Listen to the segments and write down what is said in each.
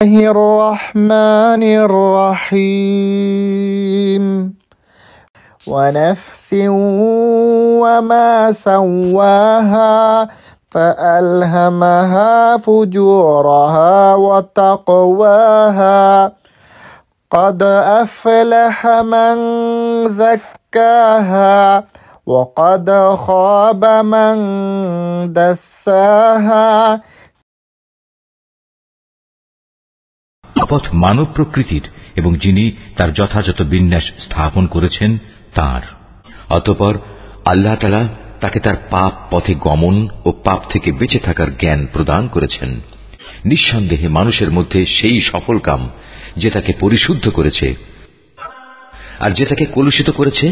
الرحمن الرحيم ونفس وما سواها فألهمها فجورها وتقواها قد أفلح من زكاها وقد خاب من دساها শপথ মানব প্রকৃতির এবং যিনি তার যথাযথ বিন্যাস স্থাপন করেছেন তাঁর। অতঃপর আল্লাহ তাআলা তাকে তার পাপ পথে গমন ও পাপ থেকে বেঁচে থাকার জ্ঞান প্রদান করেছেন। নিঃসন্দেহে মানুষের মধ্যে সেই সফলকাম যে তাকে পরিশুদ্ধ করেছে, আর যে তাকে কলুষিত করেছে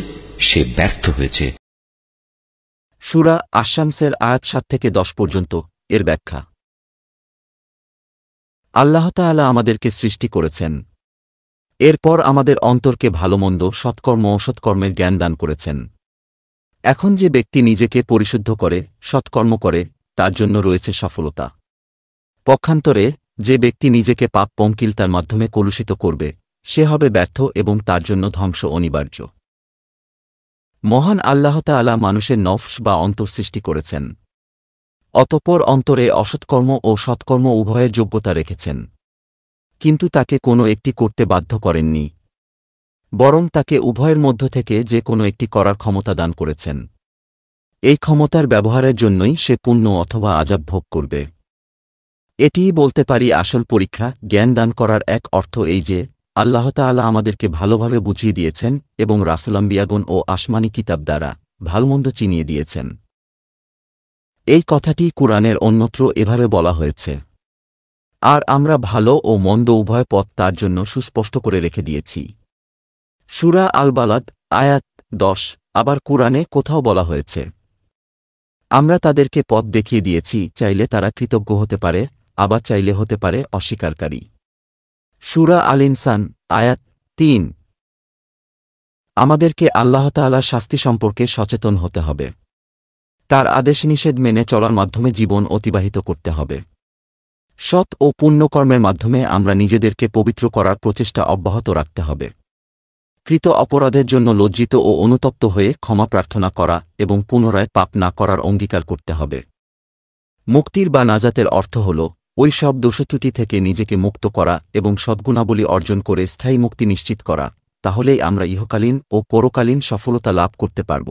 সে ব্যর্থ হয়েছে। সূরা আশ-শামসের আয়াত ৭ থেকে ১০ পর্যন্ত এর ব্যাখ্যা। আল্লাহ তাআলা আমাদেরকে সৃষ্টি করেছেন, এরপর আমাদের অন্তরকে ভালোমন্দ সৎকর্ম অসৎকর্মের জ্ঞান দান করেছেন। এখন যে ব্যক্তি নিজেকে পরিশুদ্ধ করে সৎকর্ম করে তার জন্য রয়েছে সফলতা। পক্ষান্তরে যে ব্যক্তি নিজেকে পাপ পঙ্কিলতার মাধ্যমে কলুষিত করবে সে হবে ব্যর্থ এবং তার জন্য ধ্বংস অনিবার্য। মহান আল্লাহ তাআলা মানুষের নফস বা অন্তর সৃষ্টি করেছেন, অতঃপর অন্তরে অসৎকর্ম ও সৎকর্ম উভয়ের যোগ্যতা রেখেছেন, কিন্তু তাকে কোনো একটি করতে বাধ্য করেননি, বরং তাকে উভয়ের মধ্য থেকে যে কোনো একটি করার ক্ষমতা দান করেছেন। এই ক্ষমতার ব্যবহারের জন্যই সে পুণ্য অথবা আযাব ভোগ করবে। এটিই বলতে পারি আসল পরীক্ষা। জ্ঞান দান করার এক অর্থ এই যে আল্লাহ তাআলা আমাদেরকে ভালোভাবে বুঝিয়ে দিয়েছেন এবং রাসূলাম্বিয়াগণ ও আসমানি কিতাব দ্বারা ভালমন্দ চিনিয়ে দিয়েছেন। এই কথাটি কুরআনের অন্যত্র এভাবে বলা হয়েছে, আর আমরা ভালো ও মন্দ উভয় পথ তার জন্য সুস্পষ্ট করে রেখে দিয়েছি। সূরা আল বালাদ আয়াত ১০। আবার কুরআনে কোথাও বলা হয়েছে, আমরা তাদেরকে পথ দেখিয়ে দিয়েছি, চাইলে তারা কৃতজ্ঞ হতে পারে, আবার চাইলে হতে পারে অস্বীকারী। সূরা আল ইনসান আয়াত ৩। আমাদেরকে আল্লাহ তাআলার শাস্তি সম্পর্কে সচেতন হতে হবে, তার আদেশ নিষেধ মেনে চলার মাধ্যমে জীবন অতিবাহিত করতে হবে। সৎ ও পুণ্যকর্মের মাধ্যমে আমরা নিজেদেরকে পবিত্র করার প্রচেষ্টা অব্যাহত রাখতে হবে। কৃত অপরাধের জন্য লজ্জিত ও অনুতপ্ত হয়ে ক্ষমা প্রার্থনা করা এবং পুনরায় পাপ না করার অঙ্গীকার করতে হবে। মুক্তির বা নাজাতের অর্থ হল ওই সব দোষত্রুটি থেকে নিজেকে মুক্ত করা এবং সদ্গুণাবলী অর্জন করে স্থায়ী মুক্তি নিশ্চিত করা। তাহলেই আমরা ইহকালীন ও পরকালীন সফলতা লাভ করতে পারব।